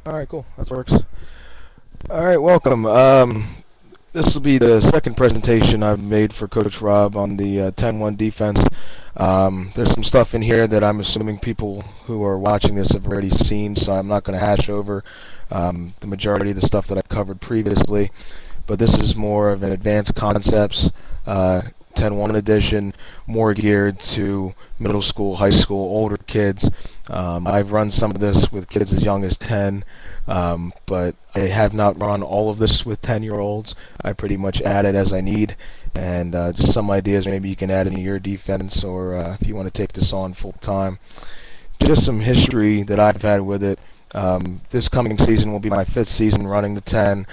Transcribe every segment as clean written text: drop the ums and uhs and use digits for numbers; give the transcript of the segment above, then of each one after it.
All right, cool. That works. All right, welcome. This will be the second presentation I've made for Coach Rob on the 10-1 defense. There's some stuff in here that I'm assuming people who are watching this have already seen, so I'm not going to hash over the majority of the stuff that I covered previously. But this is more of an advanced concepts 10-1 edition, more geared to middle school, high school, older kids. I've run some of this with kids as young as 10, but I have not run all of this with 10-year-olds. I pretty much add it as I need, and just some ideas maybe you can add into your defense, or if you want to take this on full time. Just some history that I've had with it. This coming season will be my 5th season running the 10.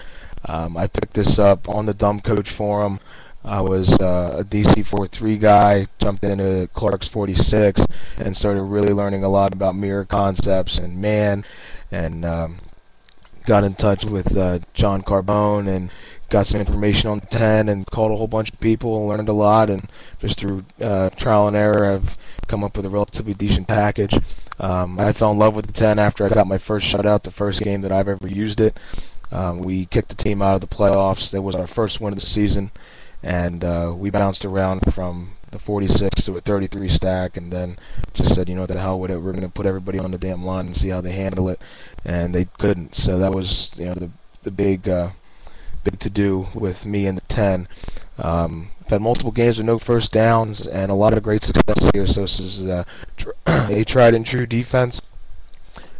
I picked this up on the Dumb Coach Forum. I was a DC 4-3 guy, jumped into Clark's 46, and started really learning a lot about mirror concepts and man, and got in touch with John Carbone and got some information on the 10 and called a whole bunch of people and learned a lot, and just through trial and error I've come up with a relatively decent package. I fell in love with the 10 after I got my first shutout, the first game that I've ever used it. We kicked the team out of the playoffs. That was our first win of the season. And we bounced around from the 46 to a 33 stack, and then just said, you know, what the hell with it, we're going to put everybody on the damn line and see how they handle it, and they couldn't. So that was, you know, the big to-do with me and the 10. I've had multiple games with no first downs and a lot of great success here, so this is a tried and true defense.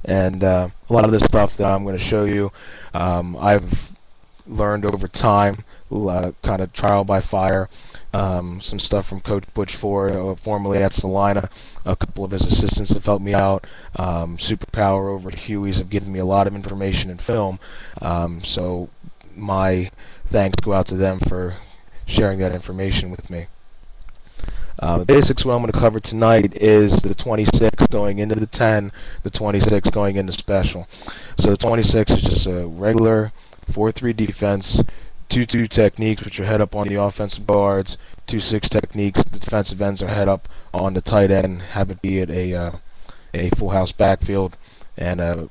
And a lot of this stuff that I'm going to show you, I've learned over time, kind of trial by fire. Some stuff from Coach Butch Ford, formerly at Salina. A couple of his assistants have helped me out. Superpower over at Huey's have given me a lot of information and film. So my thanks go out to them for sharing that information with me. The basics, what I'm going to cover tonight is the 26 going into the 10, the 26 going into special. So the 26 is just a regular 4-3 defense, 2-2 techniques, which are head up on the offensive guards, 2-6 techniques, the defensive ends are head up on the tight end, have it be at a full house backfield, and a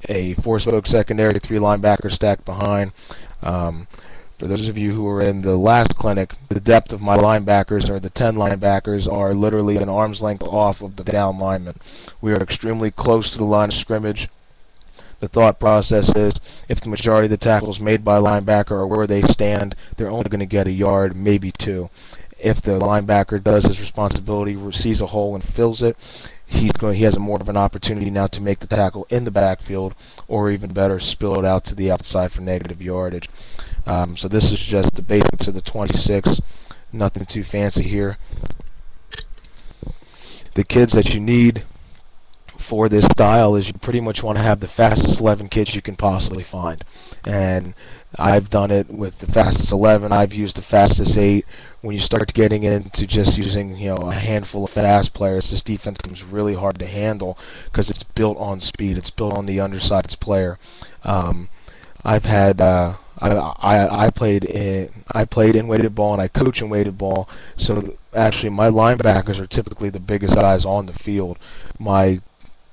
4-spoke secondary, 3 linebackers stacked behind. For those of you who were in the last clinic, the depth of my linebackers, or the 10 linebackers, are literally an arm's length off of the down lineman. We are extremely close to the line of scrimmage. The thought process is, if the majority of the tackles made by a linebacker are where they stand, they're only going to get a yard, maybe 2. If the linebacker does his responsibility, sees a hole and fills it, he has more of an opportunity now to make the tackle in the backfield, or even better, spill it out to the outside for negative yardage. So this is just the basics of the 26. Nothing too fancy here. The kids that you need for this style is you pretty much want to have the fastest 11 kids you can possibly find, and I've done it with the fastest 11. I've used the fastest 8. When you start getting into just using, you know, a handful of fast players, this defense becomes really hard to handle because it's built on speed. It's built on the undersized player. I've had I played in weighted ball, and I coach in weighted ball, so actually my linebackers are typically the biggest guys on the field. My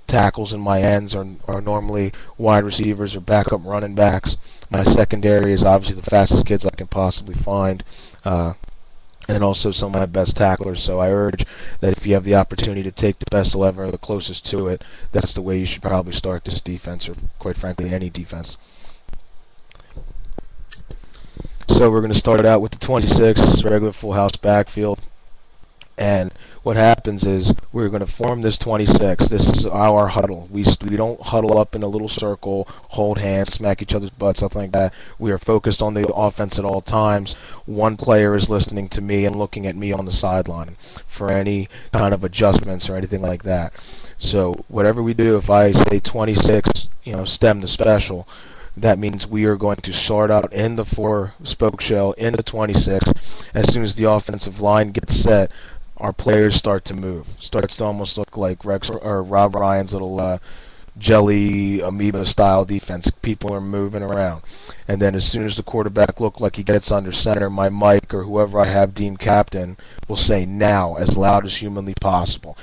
tackles and my ends are normally wide receivers or backup running backs. My secondary is obviously the fastest kids I can possibly find, and also some of my best tacklers. So I urge that if you have the opportunity to take the best 11 or the closest to it, that's the way you should probably start this defense, or quite frankly any defense. So we're going to start out with the 26. This is a regular full house backfield. And what happens is we're going to form this 26. This is our huddle. We don't huddle up in a little circle, hold hands, smack each other's butts, something like that. We are focused on the offense at all times. One player is listening to me and looking at me on the sideline for any kind of adjustments or anything like that. So whatever we do, if I say 26, you know, stem to special, that means we are going to start out in the 4-spoke shell in the 26. As soon as the offensive line gets set, our players start to move. Starts to almost look like Rex or Rob Ryan's little jelly amoeba style defense. People are moving around, and then as soon as the quarterback looks like he gets under center, my mic or whoever I have deemed captain will say now as loud as humanly possible.